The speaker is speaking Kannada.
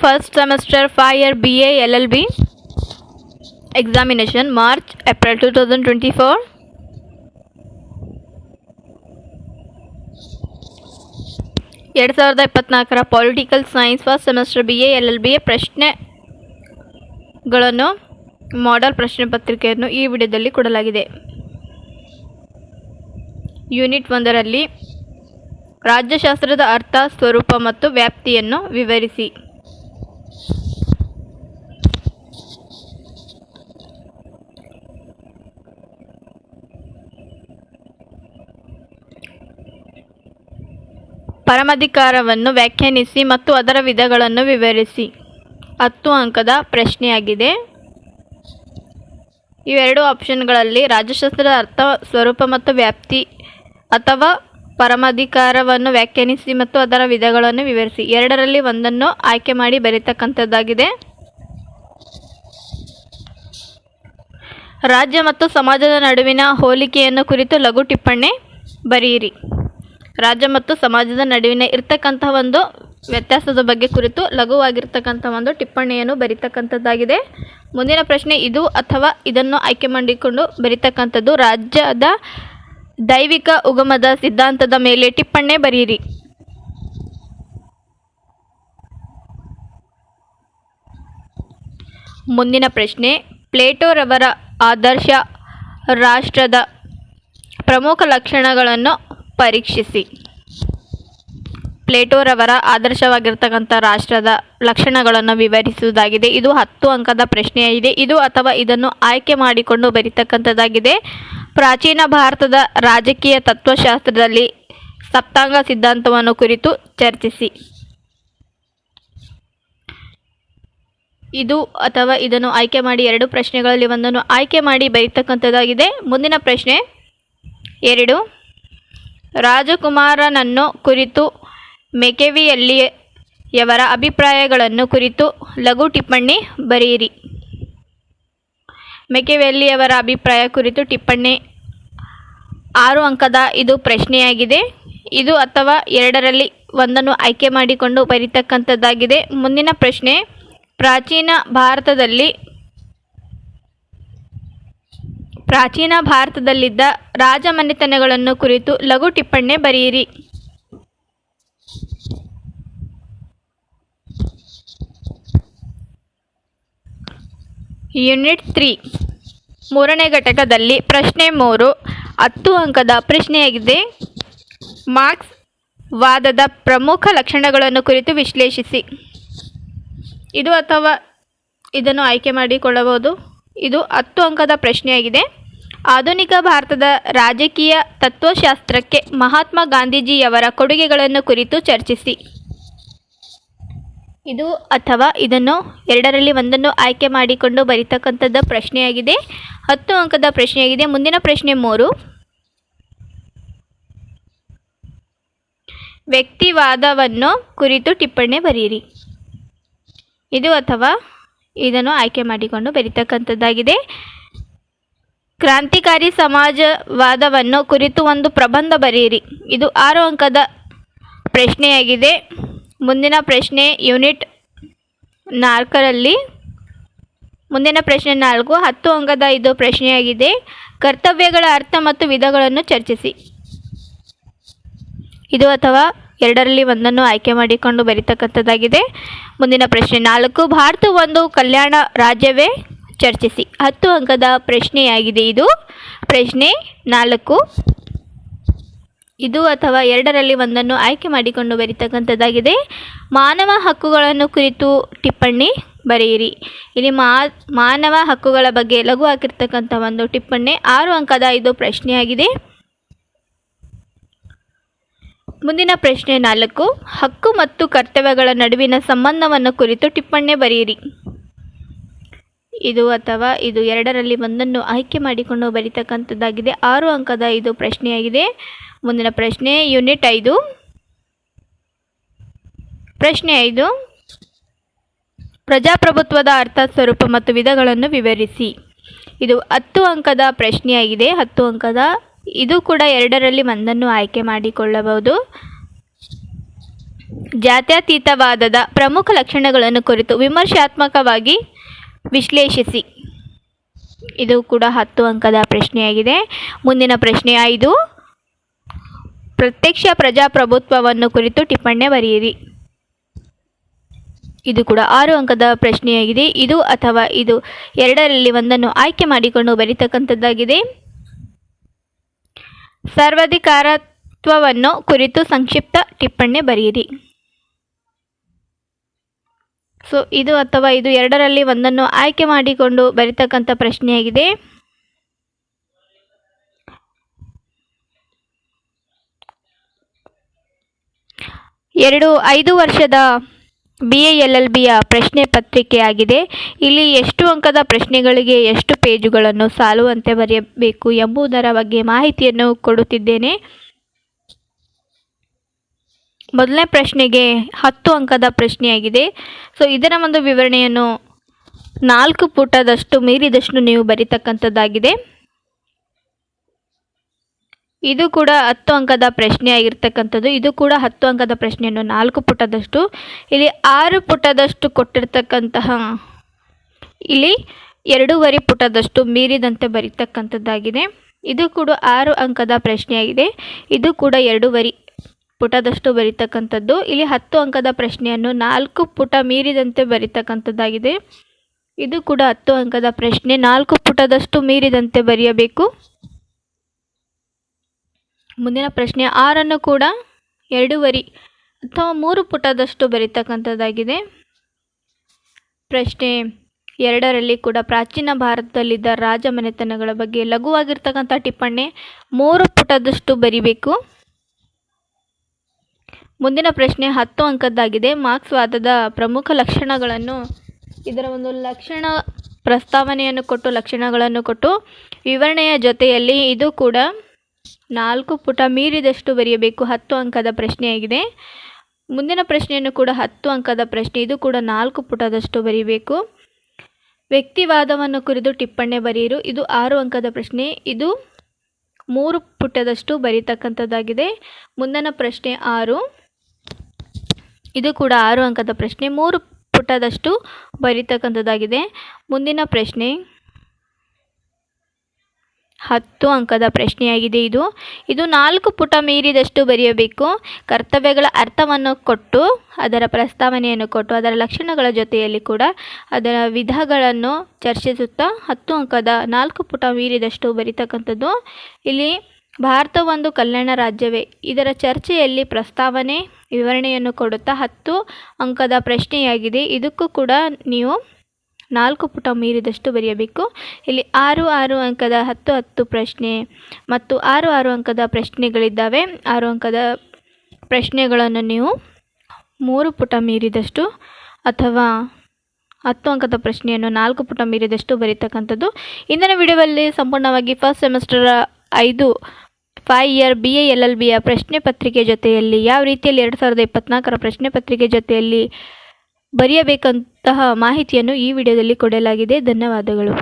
First semester 5 year BA LLB examination March April 2024. ಎರಡು ಸಾವಿರದ 24 political science first semester BA LLB ಪ್ರಶ್ನೆಗಳನ್ನು ಮಾಡೆಲ್ ಪ್ರಶ್ನೆ ಪತ್ರಿಕೆಯನ್ನು ಈ ವಿಡಿಯೋದಲ್ಲಿ ಕೊಡಲಾಗಿದೆ. ಯೂನಿಟ್ 1ರಲ್ಲಿ ರಾಜ್ಯಶಾಸ್ತ್ರದ ಅರ್ಥ, ಸ್ವರೂಪ ಮತ್ತು ವ್ಯಾಪ್ತಿಯನ್ನು ವಿವರಿಸಿ. ಪರಮಾಧಿಕಾರವನ್ನು ವ್ಯಾಖ್ಯಾನಿಸಿ ಮತ್ತು ಅದರ ವಿಧಗಳನ್ನು ವಿವರಿಸಿ. 10 ಅಂಕದ ಪ್ರಶ್ನೆಯಾಗಿದೆ. ಇವೆರಡು ಆಪ್ಷನ್ಗಳಲ್ಲಿ ರಾಜ್ಯಶಾಸ್ತ್ರದ ಅರ್ಥ, ಸ್ವರೂಪ ಮತ್ತು ವ್ಯಾಪ್ತಿ ಅಥವಾ ಪರಮಾಧಿಕಾರವನ್ನು ವ್ಯಾಖ್ಯಾನಿಸಿ ಮತ್ತು ಅದರ ವಿಧಗಳನ್ನು ವಿವರಿಸಿ. ಎರಡರಲ್ಲಿ ಒಂದನ್ನು ಆಯ್ಕೆ ಮಾಡಿ ಬರೀತಕ್ಕಂಥದ್ದಾಗಿದೆ. ರಾಜ್ಯ ಮತ್ತು ಸಮಾಜದ ನಡುವಿನ ಹೋಲಿಕೆಯನ್ನು ಕುರಿತು ಲಘು ಟಿಪ್ಪಣಿ ಬರೆಯಿರಿ. ರಾಜ್ಯ ಮತ್ತು ಸಮಾಜದ ನಡುವಿನ ಇರ್ತಕ್ಕಂಥ ಒಂದು ವ್ಯತ್ಯಾಸದ ಬಗ್ಗೆ ಕುರಿತು ಲಘುವಾಗಿರ್ತಕ್ಕಂಥ ಒಂದು ಟಿಪ್ಪಣಿಯನ್ನು ಬರೀತಕ್ಕಂಥದ್ದಾಗಿದೆ. ಮುಂದಿನ ಪ್ರಶ್ನೆ, ಇದು ಅಥವಾ ಇದನ್ನು ಆಯ್ಕೆ ಮಾಡಿಕೊಂಡು ಬರೀತಕ್ಕಂಥದ್ದು. ರಾಜ್ಯದ ದೈವಿಕ ಉಗಮದ ಸಿದ್ಧಾಂತದ ಮೇಲೆ ಟಿಪ್ಪಣಿ ಬರೆಯಿರಿ. ಮುಂದಿನ ಪ್ರಶ್ನೆ, ಪ್ಲೇಟೋರವರ ಆದರ್ಶ ರಾಷ್ಟ್ರದ ಪ್ರಮುಖ ಲಕ್ಷಣಗಳನ್ನು ಪರೀಕ್ಷಿಸಿ. ಪ್ಲೇಟೋರವರ ಆದರ್ಶವಾಗಿರ್ತಕ್ಕಂಥ ರಾಷ್ಟ್ರದ ಲಕ್ಷಣಗಳನ್ನು ವಿವರಿಸುವುದಾಗಿದೆ. ಇದು 10 ಅಂಕದ ಪ್ರಶ್ನೆಯಾಗಿದೆ. ಇದು ಅಥವಾ ಇದನ್ನು ಆಯ್ಕೆ ಮಾಡಿಕೊಂಡು ಬರೀತಕ್ಕಂಥದ್ದಾಗಿದೆ. ಪ್ರಾಚೀನ ಭಾರತದ ರಾಜಕೀಯ ತತ್ವಶಾಸ್ತ್ರದಲ್ಲಿ ಸಪ್ತಾಂಗ ಸಿದ್ಧಾಂತವನ್ನು ಕುರಿತು ಚರ್ಚಿಸಿ. ಇದು ಅಥವಾ ಇದನ್ನು ಆಯ್ಕೆ ಮಾಡಿ 2 ಪ್ರಶ್ನೆಗಳಲ್ಲಿ ಒಂದನ್ನು ಆಯ್ಕೆ ಮಾಡಿ ಬರೀತಕ್ಕಂಥದ್ದಾಗಿದೆ. ಮುಂದಿನ ಪ್ರಶ್ನೆ 2, ರಾಜಕುಮಾರನನ್ನು ಕುರಿತು ಮೆಕೆವಿಯಲ್ಲಿಯವರ ಅಭಿಪ್ರಾಯಗಳನ್ನು ಕುರಿತು ಲಘು ಟಿಪ್ಪಣಿ ಬರೆಯಿರಿ. ಮೆಕೆವಿಯಲ್ಲಿಯವರ ಅಭಿಪ್ರಾಯ ಕುರಿತು ಟಿಪ್ಪಣಿ 6 ಅಂಕದ ಇದು ಪ್ರಶ್ನೆಯಾಗಿದೆ. ಇದು ಅಥವಾ ಎರಡರಲ್ಲಿ ಒಂದನ್ನು ಆಯ್ಕೆ ಮಾಡಿಕೊಂಡು ಬರೀತಕ್ಕಂಥದ್ದಾಗಿದೆ. ಮುಂದಿನ ಪ್ರಶ್ನೆ, ಪ್ರಾಚೀನ ಭಾರತದಲ್ಲಿದ್ದ ರಾಜಮನೆತನಗಳನ್ನು ಕುರಿತು ಲಘು ಟಿಪ್ಪಣಿ ಬರೆಯಿರಿ. ಯೂನಿಟ್ 3 ಮೂರನೇ ಘಟಕದಲ್ಲಿ ಪ್ರಶ್ನೆ 3 10 ಅಂಕದ ಪ್ರಶ್ನೆಯಾಗಿದೆ. ಮಾರ್ಕ್ಸ್ ವಾದದ ಪ್ರಮುಖ ಲಕ್ಷಣಗಳನ್ನು ಕುರಿತು ವಿಶ್ಲೇಷಿಸಿ. ಇದು ಅಥವಾ ಇದನ್ನು ಆಯ್ಕೆ ಮಾಡಿಕೊಳ್ಳಬಹುದು. ಇದು 10 ಅಂಕದ ಪ್ರಶ್ನೆಯಾಗಿದೆ. ಆಧುನಿಕ ಭಾರತದ ರಾಜಕೀಯ ತತ್ವಶಾಸ್ತ್ರಕ್ಕೆ ಮಹಾತ್ಮ ಗಾಂಧೀಜಿಯವರ ಕೊಡುಗೆಗಳನ್ನು ಕುರಿತು ಚರ್ಚಿಸಿ. ಇದು ಅಥವಾ ಇದನ್ನು ಎರಡರಲ್ಲಿ ಒಂದನ್ನು ಆಯ್ಕೆ ಮಾಡಿಕೊಂಡು ಬರೀತಕ್ಕಂಥದ್ದು ಪ್ರಶ್ನೆಯಾಗಿದೆ. 10 ಅಂಕದ ಪ್ರಶ್ನೆಯಾಗಿದೆ. ಮುಂದಿನ ಪ್ರಶ್ನೆ 3, ವ್ಯಕ್ತಿವಾದವನ್ನು ಕುರಿತು ಟಿಪ್ಪಣಿ ಬರೆಯಿರಿ. ಇದು ಅಥವಾ ಇದನ್ನು ಆಯ್ಕೆ ಮಾಡಿಕೊಂಡು ಬರೀತಕ್ಕಂಥದ್ದಾಗಿದೆ. ಕ್ರಾಂತಿಕಾರಿ ಸಮಾಜವಾದವನ್ನು ಕುರಿತು ಒಂದು ಪ್ರಬಂಧ ಬರೆಯಿರಿ. ಇದು 6 ಅಂಕದ ಪ್ರಶ್ನೆಯಾಗಿದೆ. ಮುಂದಿನ ಪ್ರಶ್ನೆ ಯೂನಿಟ್ 4ರಲ್ಲಿ ಮುಂದಿನ ಪ್ರಶ್ನೆ 4 10 ಅಂಕದ ಇದು ಪ್ರಶ್ನೆಯಾಗಿದೆ. ಕರ್ತವ್ಯಗಳ ಅರ್ಥ ಮತ್ತು ವಿಧಗಳನ್ನು ಚರ್ಚಿಸಿ. ಇದು ಅಥವಾ ಎರಡರಲ್ಲಿ ಒಂದನ್ನು ಆಯ್ಕೆ ಮಾಡಿಕೊಂಡು ಬರೀತಕ್ಕಂಥದ್ದಾಗಿದೆ. ಮುಂದಿನ ಪ್ರಶ್ನೆ 4 ಭಾರತ ಒಂದು ಕಲ್ಯಾಣ ರಾಜ್ಯವೇ, ಚರ್ಚಿಸಿ. 10 ಅಂಕದ ಪ್ರಶ್ನೆಯಾಗಿದೆ. ಇದು ಪ್ರಶ್ನೆ 4. ಇದು ಅಥವಾ ಎರಡರಲ್ಲಿ ಒಂದನ್ನು ಆಯ್ಕೆ ಮಾಡಿಕೊಂಡು ಬರೀತಕ್ಕಂಥದ್ದಾಗಿದೆ. ಮಾನವ ಹಕ್ಕುಗಳನ್ನು ಕುರಿತು ಟಿಪ್ಪಣಿ ಬರೆಯಿರಿ. ಇಲ್ಲಿ ಮಾನವ ಹಕ್ಕುಗಳ ಬಗ್ಗೆ ಲಘು ಆಗಿರ್ತಕ್ಕಂಥ ಒಂದು ಟಿಪ್ಪಣಿ 6 ಅಂಕದ ಇದು ಪ್ರಶ್ನೆಯಾಗಿದೆ. ಮುಂದಿನ ಪ್ರಶ್ನೆ 4 ಹಕ್ಕು ಮತ್ತು ಕರ್ತವ್ಯಗಳ ನಡುವಿನ ಸಂಬಂಧವನ್ನು ಕುರಿತು ಟಿಪ್ಪಣಿ ಬರೆಯಿರಿ. ಇದು ಅಥವಾ ಇದು ಎರಡರಲ್ಲಿ ಒಂದನ್ನು ಆಯ್ಕೆ ಮಾಡಿಕೊಂಡು ಬರೀತಕ್ಕಂಥದ್ದಾಗಿದೆ. 6 ಅಂಕದ ಇದು ಪ್ರಶ್ನೆಯಾಗಿದೆ. ಮುಂದಿನ ಪ್ರಶ್ನೆ ಯೂನಿಟ್ 5 ಪ್ರಶ್ನೆ 5 ಪ್ರಜಾಪ್ರಭುತ್ವದ ಅರ್ಥ, ಸ್ವರೂಪ ಮತ್ತು ವಿಧಗಳನ್ನು ವಿವರಿಸಿ. ಇದು 10 ಅಂಕದ ಪ್ರಶ್ನೆಯಾಗಿದೆ. 10 ಅಂಕದ ಇದು ಕೂಡ ಎರಡರಲ್ಲಿ ಒಂದನ್ನು ಆಯ್ಕೆ ಮಾಡಿಕೊಳ್ಳಬಹುದು. ಜಾತ್ಯತೀತವಾದದ ಪ್ರಮುಖ ಲಕ್ಷಣಗಳನ್ನು ಕುರಿತು ವಿಮರ್ಶಾತ್ಮಕವಾಗಿ ವಿಶ್ಲೇಷಿಸಿ. ಇದು ಕೂಡ 10 ಅಂಕದ ಪ್ರಶ್ನೆಯಾಗಿದೆ. ಮುಂದಿನ ಪ್ರಶ್ನೆ 5. ಪ್ರತ್ಯಕ್ಷ ಪ್ರಜಾಪ್ರಭುತ್ವವನ್ನು ಕುರಿತು ಟಿಪ್ಪಣಿ ಬರೆಯಿರಿ. ಇದು ಕೂಡ 6 ಅಂಕದ ಪ್ರಶ್ನೆಯಾಗಿದೆ. ಇದು ಅಥವಾ ಇದು ಎರಡರಲ್ಲಿ ಒಂದನ್ನು ಆಯ್ಕೆ ಮಾಡಿಕೊಂಡು ಬರೀತಕ್ಕಂಥದ್ದಾಗಿದೆ. ಸರ್ವಾಧಿಕಾರತ್ವವನ್ನು ಕುರಿತು ಸಂಕ್ಷಿಪ್ತ ಟಿಪ್ಪಣಿ ಬರೆಯಿರಿ. ಇದು ಅಥವಾ ಇದು ಎರಡರಲ್ಲಿ ಒಂದನ್ನು ಆಯ್ಕೆ ಮಾಡಿಕೊಂಡು ಬರೀತಕ್ಕಂಥ ಪ್ರಶ್ನೆಯಾಗಿದೆ. ಎರಡು 5 ವರ್ಷದ BA LLBಯ ಪ್ರಶ್ನೆ ಪತ್ರಿಕೆಯಾಗಿದೆ. ಇಲ್ಲಿ ಎಷ್ಟು ಅಂಕದ ಪ್ರಶ್ನೆಗಳಿಗೆ ಎಷ್ಟು ಪೇಜುಗಳನ್ನು ಸಾಲುವಂತೆ ಬರೆಯಬೇಕು ಎಂಬುದರ ಬಗ್ಗೆ ಮಾಹಿತಿಯನ್ನು ಕೊಡುತ್ತಿದ್ದೇನೆ. ಮೊದಲನೇ ಪ್ರಶ್ನೆಗೆ 10 ಅಂಕದ ಪ್ರಶ್ನೆಯಾಗಿದೆ. ಇದರ ಒಂದು ವಿವರಣೆಯನ್ನು 4 ಪುಟದಷ್ಟು ಮೀರಿದಷ್ಟು ನೀವು ಬರೀತಕ್ಕಂಥದ್ದಾಗಿದೆ. ಇದು ಕೂಡ 10 ಅಂಕದ ಪ್ರಶ್ನೆ ಆಗಿರ್ತಕ್ಕಂಥದ್ದು. ಇದು ಕೂಡ 10 ಅಂಕದ ಪ್ರಶ್ನೆಯನ್ನು 4 ಪುಟದಷ್ಟು, ಇಲ್ಲಿ 6 ಪುಟದಷ್ಟು ಕೊಟ್ಟಿರ್ತಕ್ಕಂತಹ, ಇಲ್ಲಿ 2.5 ಪುಟದಷ್ಟು ಮೀರಿದಂತೆ ಬರೀತಕ್ಕಂಥದ್ದಾಗಿದೆ. ಇದು ಕೂಡ 6 ಅಂಕದ ಪ್ರಶ್ನೆಯಾಗಿದೆ. ಇದು ಕೂಡ 2.5 ಪುಟದಷ್ಟು ಬರೀತಕ್ಕಂಥದ್ದು. ಇಲ್ಲಿ 10 ಅಂಕದ ಪ್ರಶ್ನೆಯನ್ನು 4 ಪುಟ ಮೀರಿದಂತೆ ಬರೀತಕ್ಕಂಥದ್ದಾಗಿದೆ. ಇದು ಕೂಡ 10 ಅಂಕದ ಪ್ರಶ್ನೆ, 4 ಪುಟದಷ್ಟು ಮೀರಿದಂತೆ ಬರೆಯಬೇಕು. ಮುಂದಿನ ಪ್ರಶ್ನೆ 6 ಕೂಡ 2.5 ಅಥವಾ 3 ಪುಟದಷ್ಟು ಬರೀತಕ್ಕಂಥದ್ದಾಗಿದೆ. ಪ್ರಶ್ನೆ 2ರಲ್ಲಿ ಕೂಡ ಪ್ರಾಚೀನ ಭಾರತದಲ್ಲಿದ್ದ ರಾಜಮನೆತನಗಳ ಬಗ್ಗೆ ಲಘುವಾಗಿರ್ತಕ್ಕಂಥ ಟಿಪ್ಪಣಿ 3 ಪುಟದಷ್ಟು ಬರಿಬೇಕು. ಮುಂದಿನ ಪ್ರಶ್ನೆ 10 ಅಂಕದ್ದಾಗಿದೆ. ಮಾರ್ಕ್ಸ್ವಾದದ ಪ್ರಮುಖ ಲಕ್ಷಣಗಳನ್ನು, ಇದರ ಒಂದು ಲಕ್ಷಣ ಪ್ರಸ್ತಾವನೆಯನ್ನು ಕೊಟ್ಟು, ಲಕ್ಷಣಗಳನ್ನು ಕೊಟ್ಟು ವಿವರಣೆಯ ಜೊತೆಯಲ್ಲಿ ಇದು ಕೂಡ 4 ಪುಟ ಮೀರಿದಷ್ಟು ಬರೆಯಬೇಕು. 10 ಅಂಕದ ಪ್ರಶ್ನೆಯಾಗಿದೆ. ಮುಂದಿನ ಪ್ರಶ್ನೆಯನ್ನು ಕೂಡ 10 ಅಂಕದ ಪ್ರಶ್ನೆ. ಇದು ಕೂಡ 4 ಪುಟದಷ್ಟು ಬರೀಬೇಕು. ವ್ಯಕ್ತಿವಾದವನ್ನು ಕುರಿತು ಟಿಪ್ಪಣಿ ಬರೆಯಿರು. ಇದು 6 ಅಂಕದ ಪ್ರಶ್ನೆ. ಇದು 3 ಪುಟದಷ್ಟು ಬರೀತಕ್ಕಂಥದ್ದಾಗಿದೆ. ಮುಂದಿನ ಪ್ರಶ್ನೆ 6. ಇದು ಕೂಡ 6 ಅಂಕದ ಪ್ರಶ್ನೆ, 3 ಪುಟದಷ್ಟು ಬರೀತಕ್ಕಂಥದ್ದಾಗಿದೆ. ಮುಂದಿನ ಪ್ರಶ್ನೆ 10 ಅಂಕದ ಪ್ರಶ್ನೆಯಾಗಿದೆ. ಇದು 4 ಪುಟ ಮೀರಿದಷ್ಟು ಬರೆಯಬೇಕು. ಕರ್ತವ್ಯಗಳ ಅರ್ಥವನ್ನು ಕೊಟ್ಟು, ಅದರ ಪ್ರಸ್ತಾವನೆಯನ್ನು ಕೊಟ್ಟು, ಅದರ ಲಕ್ಷಣಗಳ ಜೊತೆಯಲ್ಲಿ ಕೂಡ ಅದರ ವಿಧಗಳನ್ನು ಚರ್ಚಿಸುತ್ತಾ 10 ಅಂಕದ 4 ಪುಟ ಮೀರಿದಷ್ಟು ಬರೀತಕ್ಕಂಥದ್ದು. ಇಲ್ಲಿ ಭಾರತ ಒಂದು ಕಲ್ಯಾಣ ರಾಜ್ಯವೇ, ಇದರ ಚರ್ಚೆಯಲ್ಲಿ ಪ್ರಸ್ತಾವನೆ ವಿವರಣೆಯನ್ನು ಕೊಡುತ್ತಾ 10 ಅಂಕದ ಪ್ರಶ್ನೆಯಾಗಿದೆ. ಇದಕ್ಕೂ ಕೂಡ ನೀವು 4 ಪುಟ ಮೀರಿದಷ್ಟು ಬರೆಯಬೇಕು. ಇಲ್ಲಿ 6 ಅಂಕದ 10 ಪ್ರಶ್ನೆ ಮತ್ತು 6 ಅಂಕದ ಪ್ರಶ್ನೆಗಳಿದ್ದಾವೆ. 6 ಅಂಕದ ಪ್ರಶ್ನೆಗಳನ್ನು ನೀವು 3 ಪುಟ ಮೀರಿದಷ್ಟು ಅಥವಾ 10 ಅಂಕದ ಪ್ರಶ್ನೆಯನ್ನು 4 ಪುಟ ಮೀರಿದಷ್ಟು ಬರೀತಕ್ಕಂಥದ್ದು. ಇಂದಿನ ವಿಡಿಯೋದಲ್ಲಿ ಸಂಪೂರ್ಣವಾಗಿ ಫಸ್ಟ್ ಸೆಮಿಸ್ಟರ್ 5 ಇಯರ್ BA LLBಯ ಪ್ರಶ್ನೆ ಪತ್ರಿಕೆ ಜೊತೆಯಲ್ಲಿ ಯಾವ ರೀತಿಯಲ್ಲಿ 2024ರ ಪ್ರಶ್ನೆ ಪತ್ರಿಕೆ ಜೊತೆಯಲ್ಲಿ ಬರೆಯಬೇಕಂತಹ ಮಾಹಿತಿಯನ್ನು ಈ ವಿಡಿಯೋದಲ್ಲಿ ಕೊಡಲಾಗಿದೆ. ಧನ್ಯವಾದಗಳು.